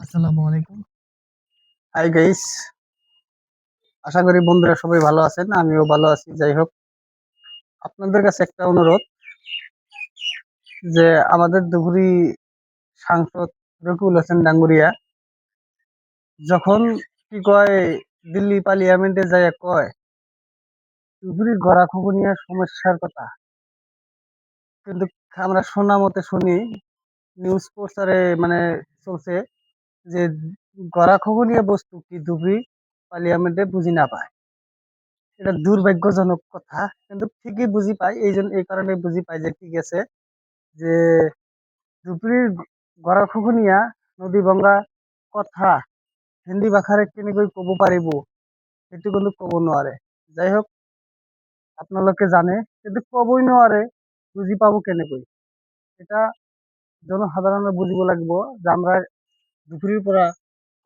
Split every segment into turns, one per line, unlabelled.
আসসালামু আলাইকুম।
Hi guys, আশা করি বন্ধুরা সবাই ভালো আছেন। আমিও ভালো আছি। যাই হোক, আপনাদের কাছে একটা অনুরোধ যে আমাদের ধুবড়ী সাংসদ রকিবুল হোসেন ডাঙ্গুরিয়া যখন কি কয় দিল্লি পার্লিয়ামেন্টে যায় কয় ধুবড়ীর গড়াখুবুনিয়া সমস্যার কথা, কিন্তু আমরা শোনা মতে শুনি নিউজ পোস্টারে মানে চলছে যে গড়াখুবুনিয়া বস্তু কি ধুবড়ী পার্লিয়ামেন্টে বুঝি না পায়। এটা দুর্ভাগ্যজনক কথা, কিন্তু ঠিকই বুঝি পাই। এই কারণে বুঝি পাই যে ঠিক আছে যে ধুবড়ীর গড়াখুবুনিয়া নদী ভঙ্গা কথা হিন্দী ভাষাৰে কেনেকৈ কব পাৰিব সেইটো কিন্তু কব নোৱাৰে। যাই হোক, আপোনালোকে জানে কিন্তু কবই নোৱাৰে, বুজি পাব কেনেকৈ? এটা জনসাধাৰণে বুজিব লাগিব যে আমরা ধুবড়ীৰ পৰা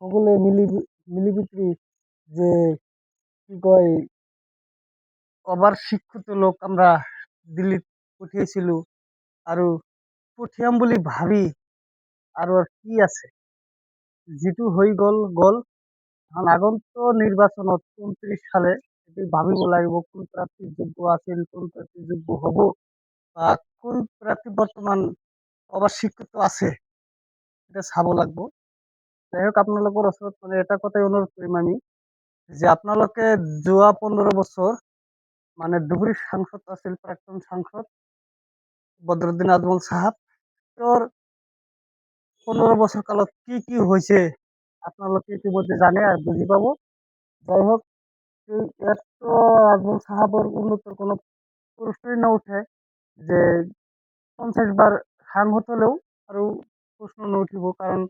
সকলোৱে মিলিপিটি যে কি কয় অভার শিক্ষিত লোক আমরা দিল্লীত পঠিয়াইছিলো আৰু পঠিয়াম বুলি ভাবি আৰু আর কি আছে, যিটো হৈ গল গল। এখন আগন্ত নির্বাচনত ২৯ সালে এটি ভাবিব লাগিব কোন প্রার্থী যোগ্য আছিল, কোন প্রার্থী যোগ্য হব, বা কোন প্রার্থী বর্তমান অবাশিক্ষিত আছে, এটা চাব লাগব। যাই হোক, আপোনালোকৰ ওচৰত মানে এটা কথাই অনুৰোধ কৰিম আমি যে আপোনালোকে যোৱা ১৫ বছৰ মানে ধুবুৰীৰ সাংসদ আছিল প্ৰাক্তন সাংসদ বদৰুদ্দিন আজমল সাহাব। তেওঁৰ ১৫ বছর কালত কি কি হয়েছে আপোনালোকে ইতিমধ্যে জানে আর বুঝি পাব। যাই হোক, ইয়াত তো আজমল সাহাবর উন্নতির কোনো প্রশ্নই না উঠে যে ৫০ বার সাংসদ হলেও আৰু প্ৰশ্ন নুঠিব, কাৰণ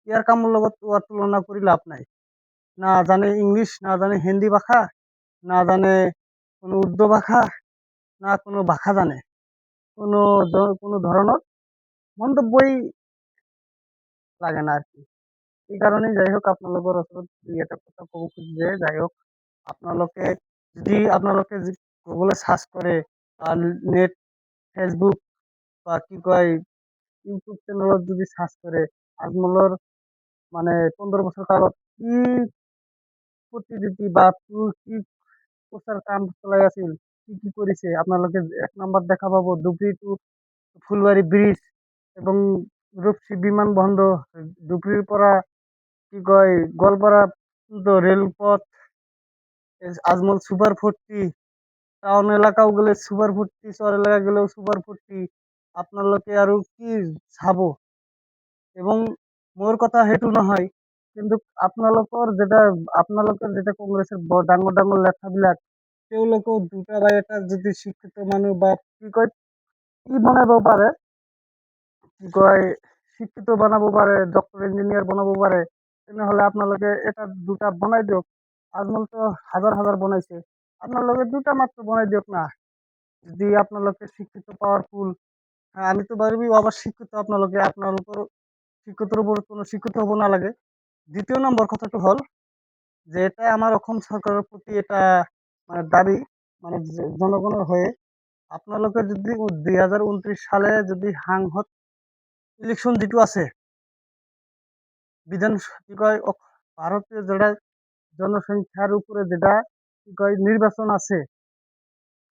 ইয়াৰ কামৰ লগত ওয়ার তুলনা কৰি লাভ নাই। না জানে ইংলিশ, না জানে হিন্দি ভাষা, না জানে কোনো উর্দু ভাষা, না কোনো ভাষা জানে, কোনো ধৰণৰ মন্তব্যই লাগে না আর কি। এই কারণে যাই হোক, আপোনালোকৰ ওচৰত দুই এটা কথা ক'ব খুজি যে যাই হোক, আপোনালোকে যদি গুগলে সার্চ করে নেট, ফেসবুক বা কি কয় ইউটিউব চেনেলত যদি সার্চ করে আজমলৰ মানে ১৫ বছর কালত কি প্রতিনিধি বা কি প্রচার কাম চলাই আছিল, কি কি করেছে, আপনালোকে এক নাম্বার দেখা পাবো ধুবড়ী টু ফুলবাড়ী ব্রিজ এবং রূপসী বিমান বন্দর, ধুবড়ীর পৰা কি কয় গোৱালপাৰা পর্যন্ত রেলপথ, আজমল সুপার ফুর্তি, টাউন এলাকাও গেলে সুপার ফুর্তি, শহর এলাকা গেলেও সুপার ফুর্তি। আপনালোকে আৰু কি চাব? এবং মোর কথা সেইটো নহয়, কিন্তু আপোনালোকৰ যেটা কংগ্ৰেছৰ ডাঙৰ ডাঙৰ লেঠাবিলাক, তেওঁলোকেও দুটা বা এটা যদি শিক্ষিত মানুহ বা কি কয় কি বনাব পাৰে, কি কয় শিক্ষিত বনাব পাৰে, ডক্টর ইঞ্জিনিয়ার বনাব পাৰে, তেনেহলে আপোনালোকে এটা দুটা বনাই দিয়ক। আজমল তো হাজার হাজার বনাইছে, আপোনালোকে দুটা মাত্র বনাই দিয়ক না। যদি আপোনালোকে শিক্ষিত পাওয়ারফুল, হ্যাঁ আমি তো পারবি আবার শিক্ষিত, আপনালোকৰ শিক্ষিতর উপর কোনো শিক্ষিত হব নালাগে। দ্বিতীয় নম্বর কথাটো হল যে এটা আমার অসম সরকারের প্রতি এটা মানে দাবি, মানে জনগণের হয়ে আপনালোকে যদি ২০২৯ সালে যদি সাংসদ ইলেকশন যেটো আছে, বিধান কি কয় ভারতীয় যেটা জনসংখ্যার উপরে যেটা কি কয় নির্বাচন আছে,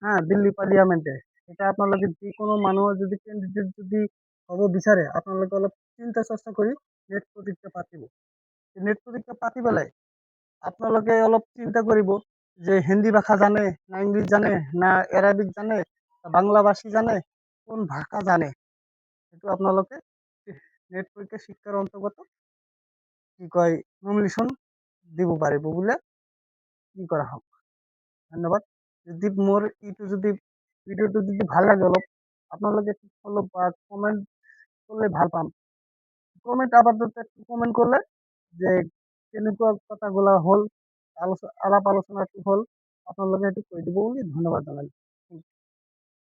হ্যাঁ দিল্লি পার্লিয়ামেন্টে, এটা আপনালোকে যে কোনো মানুষ যদি ক্যান্ডিডেট যদি হব বিচারে, আপনালোকে অলপ চিন্তা চর্চা কৰি নেট পৰীক্ষা পাতিব। নেট পৰীক্ষা পাতি পেলাই আপোনালোকে অলপ চিন্তা কৰিব যে হিন্দী ভাষা জানে না ইংলিশ জানে না এরাবিক জানে না বাংলাভাষী জানে, কোন ভাষা জানে, সেইটো আপোনালোকে নেট পৰীক্ষা শিক্ষাৰ অন্তৰ্গত কি কয় নমিনেশন দিব পাৰিব বোলে কি কৰা হওক। ধন্যবাদ। যদি মোৰ যদি ভিডিওটো যদি ভাল লাগে অলপ, আপোনালোকে ফলো বা কমেন্ট করলে ভাল পাম। কমেন্ট আপাতত কমেন্ট করলে যে কেনেকুৱা কথাগুলা হল, আলাপ আলোচনাটো হল, আপোনালোকে সেইটো কৈ দিব বুলি ধন্যবাদ জনাইছো।